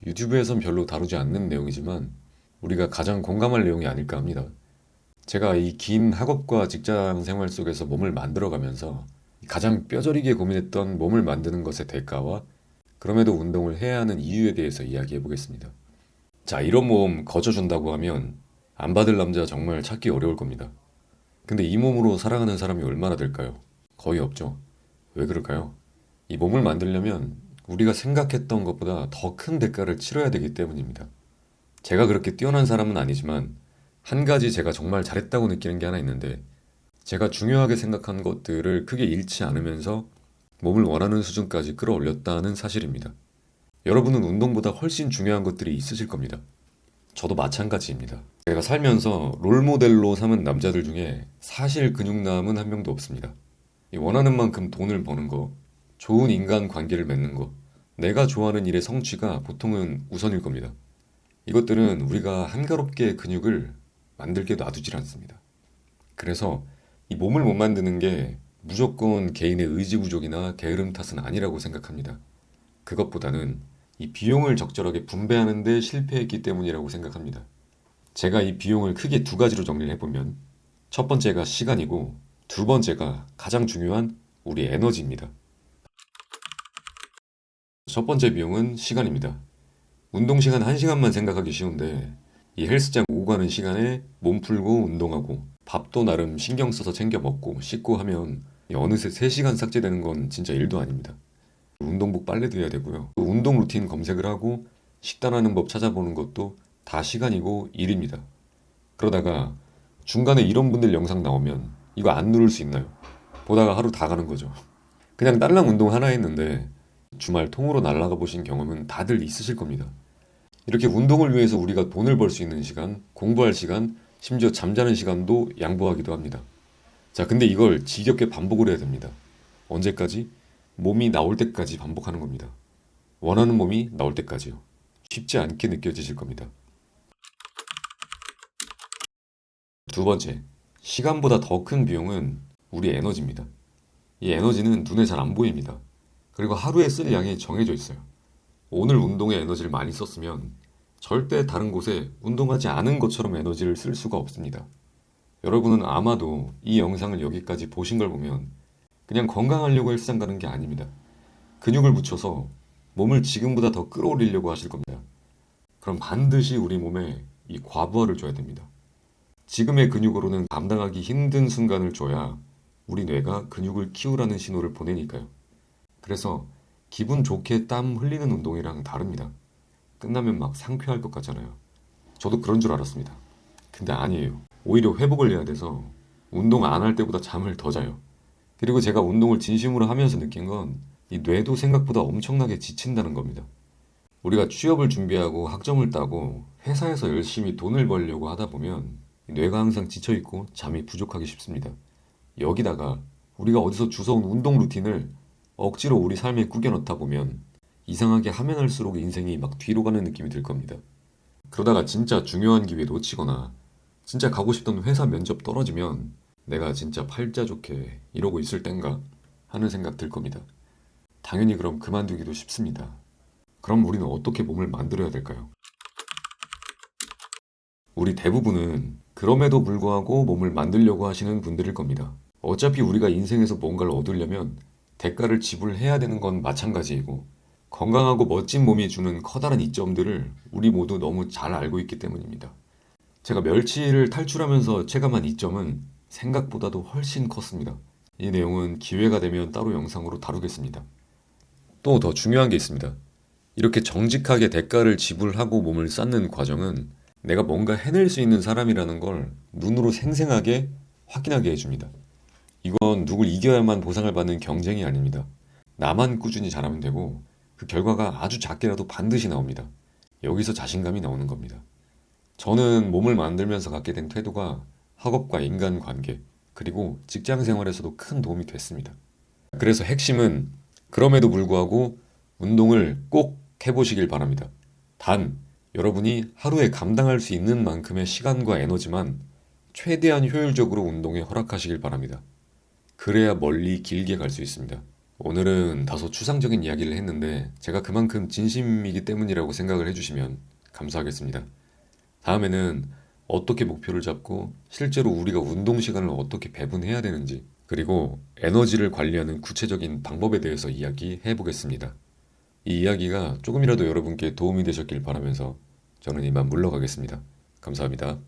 유튜브에선 별로 다루지 않는 내용이지만 우리가 가장 공감할 내용이 아닐까 합니다. 제가 이 긴 학업과 직장 생활 속에서 몸을 만들어가면서 가장 뼈저리게 고민했던 몸을 만드는 것의 대가와 그럼에도 운동을 해야 하는 이유에 대해서 이야기해 보겠습니다. 자, 이런 몸 거저준다고 하면 안 받을 남자 정말 찾기 어려울 겁니다. 근데 이 몸으로 살아가는 사람이 얼마나 될까요? 거의 없죠. 왜 그럴까요? 이 몸을 만들려면 우리가 생각했던 것보다 더 큰 대가를 치러야 되기 때문입니다. 제가 그렇게 뛰어난 사람은 아니지만 한 가지 제가 정말 잘했다고 느끼는 게 하나 있는데, 제가 중요하게 생각한 것들을 크게 잃지 않으면서 몸을 원하는 수준까지 끌어올렸다는 사실입니다. 여러분은 운동보다 훨씬 중요한 것들이 있으실 겁니다. 저도 마찬가지입니다. 제가 살면서 롤모델로 삼은 남자들 중에 사실 근육남은 한 명도 없습니다. 이 원하는 만큼 돈을 버는 거, 좋은 인간 관계를 맺는 거, 내가 좋아하는 일의 성취가 보통은 우선일 겁니다. 이것들은 우리가 한가롭게 근육을 만들게 놔두질 않습니다. 그래서 이 몸을 못 만드는 게 무조건 개인의 의지 부족이나 게으름 탓은 아니라고 생각합니다. 그것보다는 이 비용을 적절하게 분배하는 데 실패했기 때문이라고 생각합니다. 제가 이 비용을 크게 두 가지로 정리를 해보면, 첫 번째가 시간이고 두 번째가 가장 중요한 우리 에너지입니다. 첫 번째 비용은 시간입니다. 운동 시간 1시간만 생각하기 쉬운데 이 헬스장 오고 가는 시간에 몸 풀고 운동하고 밥도 나름 신경 써서 챙겨 먹고 씻고 하면 어느새 3시간 삭제되는 건 진짜 일도 아닙니다. 운동복 빨래도 해야 되고요. 또 운동 루틴 검색을 하고 식단하는 법 찾아보는 것도 다 시간이고 일입니다. 그러다가 중간에 이런 분들 영상 나오면 이거 안 누를 수 있나요? 보다가 하루 다 가는 거죠. 그냥 딸랑 운동 하나 했는데 주말 통으로 날아가 보신 경험은 다들 있으실 겁니다. 이렇게 운동을 위해서 우리가 돈을 벌 수 있는 시간, 공부할 시간, 심지어 잠자는 시간도 양보하기도 합니다. 자, 근데 이걸 지겹게 반복을 해야 됩니다. 언제까지? 몸이 나올 때까지 반복하는 겁니다. 원하는 몸이 나올 때까지요. 쉽지 않게 느껴지실 겁니다. 두 번째, 시간보다 더 큰 비용은 우리 에너지입니다. 이 에너지는 눈에 잘 안 보입니다. 그리고 하루에 쓸 양이 정해져 있어요. 오늘 운동에 에너지를 많이 썼으면 절대 다른 곳에 운동하지 않은 것처럼 에너지를 쓸 수가 없습니다. 여러분은 아마도 이 영상을 여기까지 보신 걸 보면 그냥 건강하려고 헬스장 가는 게 아닙니다. 근육을 붙여서 몸을 지금보다 더 끌어올리려고 하실 겁니다. 그럼 반드시 우리 몸에 이 과부하를 줘야 됩니다. 지금의 근육으로는 감당하기 힘든 순간을 줘야 우리 뇌가 근육을 키우라는 신호를 보내니까요. 그래서 기분 좋게 땀 흘리는 운동이랑 다릅니다. 끝나면 막 상쾌할 것 같잖아요. 저도 그런 줄 알았습니다. 근데 아니에요. 오히려 회복을 해야 돼서 운동 안 할 때보다 잠을 더 자요. 그리고 제가 운동을 진심으로 하면서 느낀 건 이 뇌도 생각보다 엄청나게 지친다는 겁니다. 우리가 취업을 준비하고 학점을 따고 회사에서 열심히 돈을 벌려고 하다 보면 뇌가 항상 지쳐있고 잠이 부족하기 쉽습니다. 여기다가 우리가 어디서 주워온 운동 루틴을 억지로 우리 삶에 꾸겨 넣다 보면 이상하게 하면 할수록 인생이 막 뒤로 가는 느낌이 들 겁니다. 그러다가 진짜 중요한 기회 놓치거나 진짜 가고 싶던 회사 면접 떨어지면 내가 진짜 팔자 좋게 이러고 있을 땐가 하는 생각 들 겁니다. 당연히 그럼 그만두기도 쉽습니다. 그럼 우리는 어떻게 몸을 만들어야 될까요? 우리 대부분은 그럼에도 불구하고 몸을 만들려고 하시는 분들일 겁니다. 어차피 우리가 인생에서 뭔가를 얻으려면 대가를 지불해야 되는 건 마찬가지이고, 건강하고 멋진 몸이 주는 커다란 이점들을 우리 모두 너무 잘 알고 있기 때문입니다. 제가 멸치를 탈출하면서 체감한 이점은 생각보다도 훨씬 컸습니다. 이 내용은 기회가 되면 따로 영상으로 다루겠습니다. 또 더 중요한 게 있습니다. 이렇게 정직하게 대가를 지불하고 몸을 쌓는 과정은 내가 뭔가 해낼 수 있는 사람이라는 걸 눈으로 생생하게 확인하게 해줍니다. 이건 누굴 이겨야만 보상을 받는 경쟁이 아닙니다. 나만 꾸준히 잘하면 되고 그 결과가 아주 작게라도 반드시 나옵니다. 여기서 자신감이 나오는 겁니다. 저는 몸을 만들면서 갖게 된 태도가 학업과 인간관계, 그리고 직장 생활에서도 큰 도움이 됐습니다. 그래서 핵심은 그럼에도 불구하고 운동을 꼭 해보시길 바랍니다. 단, 여러분이 하루에 감당할 수 있는 만큼의 시간과 에너지만 최대한 효율적으로 운동에 허락하시길 바랍니다. 그래야 멀리 길게 갈 수 있습니다. 오늘은 다소 추상적인 이야기를 했는데 제가 그만큼 진심이기 때문이라고 생각을 해주시면 감사하겠습니다. 다음에는 어떻게 목표를 잡고 실제로 우리가 운동 시간을 어떻게 배분해야 되는지 그리고 에너지를 관리하는 구체적인 방법에 대해서 이야기해 보겠습니다. 이 이야기가 조금이라도 여러분께 도움이 되셨길 바라면서 저는 이만 물러가겠습니다. 감사합니다.